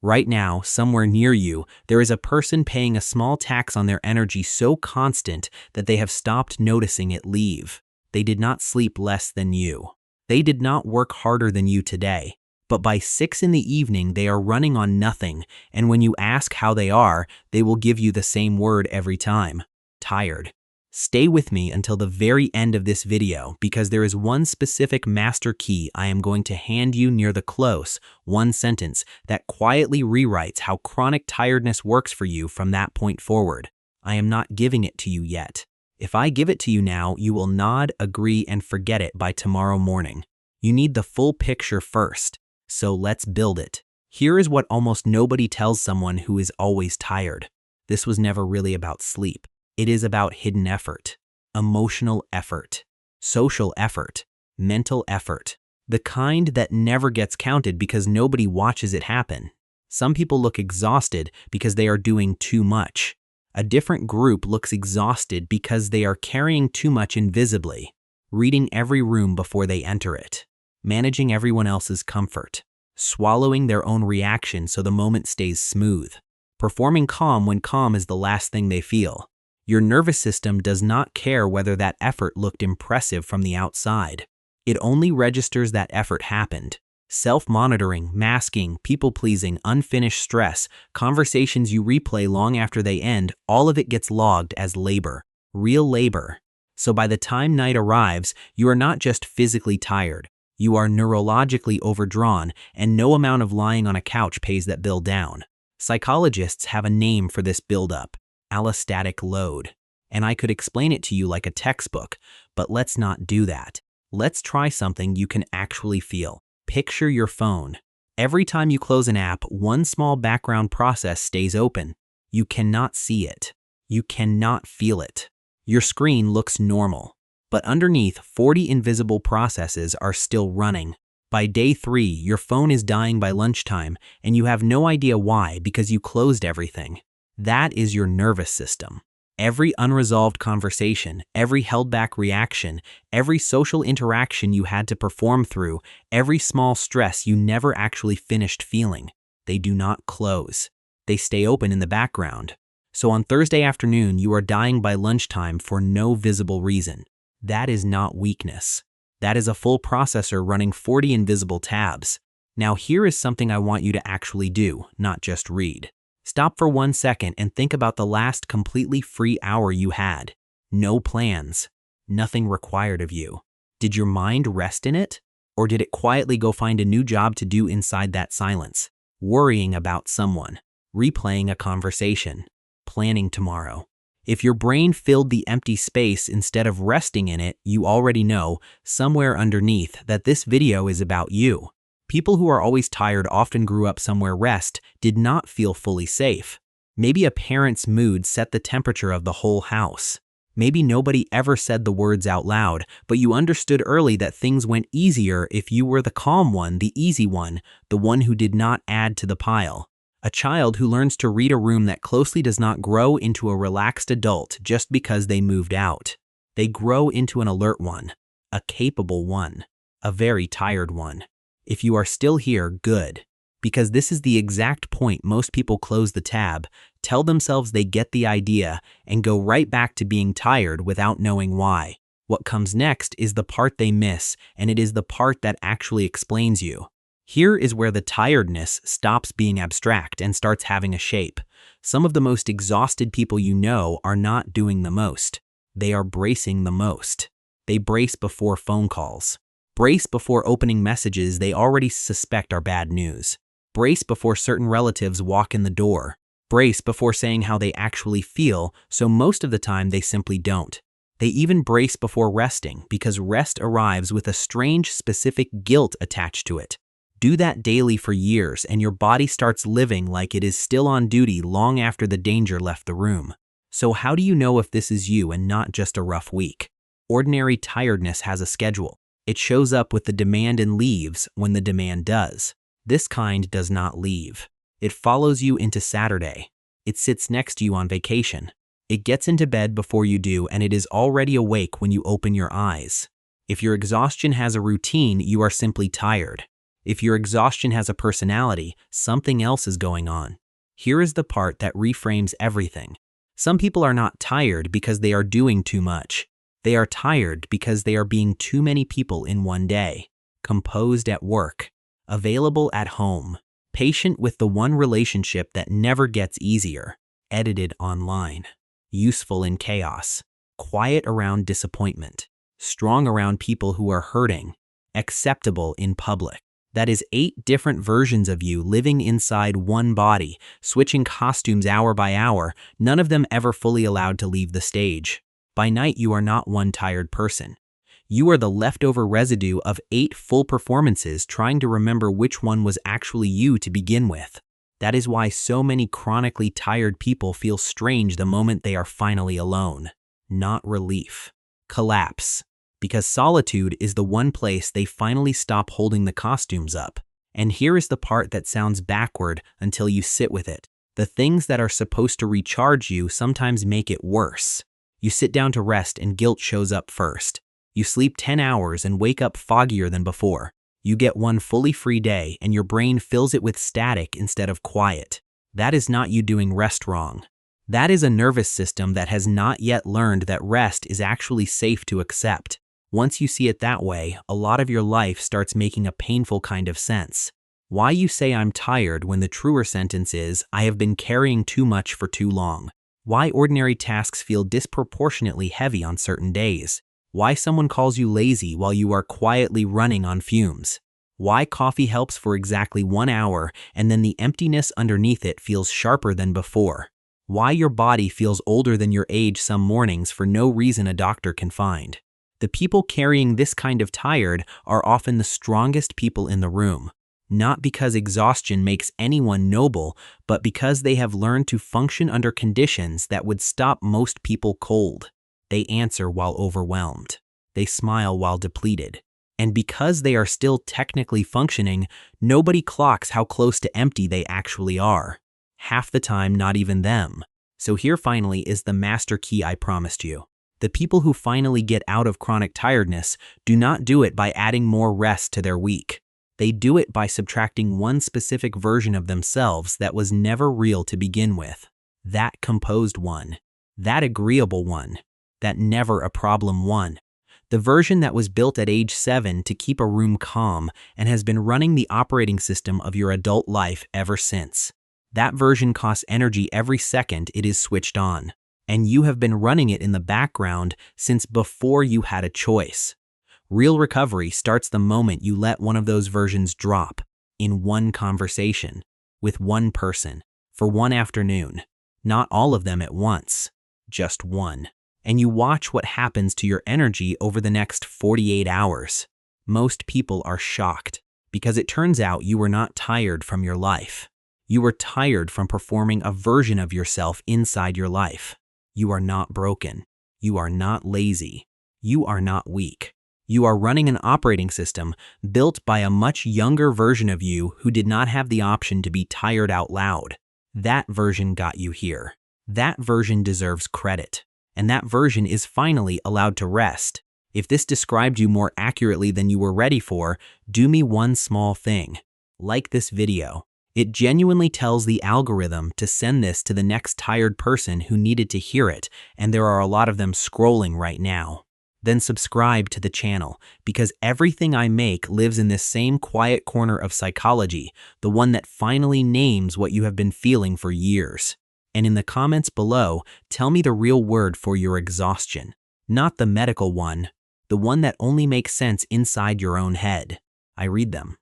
Right now, somewhere near you, there is a person paying a small tax on their energy so constant that they have stopped noticing it leave. They did not sleep less than you. They did not work harder than you today. But by 6 in the evening, they are running on nothing, and when you ask how they are, they will give you the same word every time: tired. Stay with me until the very end of this video because there is one specific master key I am going to hand you near the close, one sentence that quietly rewrites how chronic tiredness works for you from that point forward. I am not giving it to you yet. If I give it to you now, you will nod, agree, and forget it by tomorrow morning. You need the full picture first, so let's build it. Here is what almost nobody tells someone who is always tired. This was never really about sleep. It is about hidden effort, emotional effort, social effort, mental effort, the kind that never gets counted because nobody watches it happen. Some people look exhausted because they are doing too much. A different group looks exhausted because they are carrying too much invisibly, reading every room before they enter it, managing everyone else's comfort, swallowing their own reaction so the moment stays smooth, performing calm when calm is the last thing they feel. Your nervous system does not care whether that effort looked impressive from the outside. It only registers that effort happened. Self-monitoring, masking, people-pleasing, unfinished stress, conversations you replay long after they end, all of it gets logged as labor, real labor. So by the time night arrives, you are not just physically tired. You are neurologically overdrawn, and no amount of lying on a couch pays that bill down. Psychologists have a name for this buildup: allostatic load. And I could explain it to you like a textbook, but let's not do that. Let's try something you can actually feel. Picture your phone. Every time you close an app, one small background process stays open. You cannot see it. You cannot feel it. Your screen looks normal, but underneath, 40 invisible processes are still running. By day 3, your phone is dying by lunchtime, and you have no idea why because you closed everything. That is your nervous system. Every unresolved conversation, every held-back reaction, every social interaction you had to perform through, every small stress you never actually finished feeling, they do not close. They stay open in the background. So on Thursday afternoon, you are dying by lunchtime for no visible reason. That is not weakness. That is a full processor running 40 invisible tabs. Now here is something I want you to actually do, not just read. Stop for 1 second and think about the last completely free hour you had. No plans. Nothing required of you. Did your mind rest in it? Or did it quietly go find a new job to do inside that silence? Worrying about someone. Replaying a conversation. Planning tomorrow. If your brain filled the empty space instead of resting in it, you already know, somewhere underneath, that this video is about you. People who are always tired often grew up somewhere rest did not feel fully safe. Maybe a parent's mood set the temperature of the whole house. Maybe nobody ever said the words out loud, but you understood early that things went easier if you were the calm one, the easy one, the one who did not add to the pile. A child who learns to read a room that closely does not grow into a relaxed adult just because they moved out. They grow into an alert one, a capable one, a very tired one. If you are still here, good. Because this is the exact point most people close the tab, tell themselves they get the idea, and go right back to being tired without knowing why. What comes next is the part they miss, and it is the part that actually explains you. Here is where the tiredness stops being abstract and starts having a shape. Some of the most exhausted people you know are not doing the most. They are bracing the most. They brace before phone calls. Brace before opening messages they already suspect are bad news. Brace before certain relatives walk in the door. Brace before saying how they actually feel, so most of the time they simply don't. They even brace before resting because rest arrives with a strange specific guilt attached to it. Do that daily for years and your body starts living like it is still on duty long after the danger left the room. So how do you know if this is you and not just a rough week? Ordinary tiredness has a schedule. It shows up with the demand and leaves when the demand does. This kind does not leave. It follows you into Saturday. It sits next to you on vacation. It gets into bed before you do, and it is already awake when you open your eyes. If your exhaustion has a routine, you are simply tired. If your exhaustion has a personality, something else is going on. Here is the part that reframes everything. Some people are not tired because they are doing too much. They are tired because they are being too many people in one day. Composed at work, available at home, patient with the one relationship that never gets easier, edited online, useful in chaos, quiet around disappointment, strong around people who are hurting, acceptable in public. That is 8 different versions of you living inside one body, switching costumes hour by hour, none of them ever fully allowed to leave the stage. By night, you are not one tired person. You are the leftover residue of 8 full performances trying to remember which one was actually you to begin with. That is why so many chronically tired people feel strange the moment they are finally alone. Not relief. Collapse. Because solitude is the one place they finally stop holding the costumes up. And here is the part that sounds backward until you sit with it. The things that are supposed to recharge you sometimes make it worse. You sit down to rest and guilt shows up first. You sleep 10 hours and wake up foggier than before. You get one fully free day and your brain fills it with static instead of quiet. That is not you doing rest wrong. That is a nervous system that has not yet learned that rest is actually safe to accept. Once you see it that way, a lot of your life starts making a painful kind of sense. Why you say I'm tired when the truer sentence is, I have been carrying too much for too long. Why ordinary tasks feel disproportionately heavy on certain days. Why someone calls you lazy while you are quietly running on fumes. Why coffee helps for exactly 1 hour and then the emptiness underneath it feels sharper than before. Why your body feels older than your age some mornings for no reason a doctor can find. The people carrying this kind of tired are often the strongest people in the room, not because exhaustion makes anyone noble, but because they have learned to function under conditions that would stop most people cold. They answer while overwhelmed. They smile while depleted. And because they are still technically functioning, nobody clocks how close to empty they actually are. Half the time, not even them. So here finally is the master key I promised you. The people who finally get out of chronic tiredness do not do it by adding more rest to their week. They do it by subtracting one specific version of themselves that was never real to begin with. That composed one. That agreeable one. That never a problem one. The version that was built at age 7 to keep a room calm and has been running the operating system of your adult life ever since. That version costs energy every second it is switched on. And you have been running it in the background since before you had a choice. Real recovery starts the moment you let one of those versions drop, in one conversation, with one person, for one afternoon. Not all of them at once, just one. And you watch what happens to your energy over the next 48 hours. Most people are shocked, because it turns out you were not tired from your life. You were tired from performing a version of yourself inside your life. You are not broken. You are not lazy. You are not weak. You are running an operating system built by a much younger version of you who did not have the option to be tired out loud. That version got you here. That version deserves credit. And that version is finally allowed to rest. If this described you more accurately than you were ready for, do me one small thing. Like this video. It genuinely tells the algorithm to send this to the next tired person who needed to hear it, and there are a lot of them scrolling right now. Then subscribe to the channel, because everything I make lives in this same quiet corner of psychology, the one that finally names what you have been feeling for years. And in the comments below, tell me the real word for your exhaustion, not the medical one, the one that only makes sense inside your own head. I read them.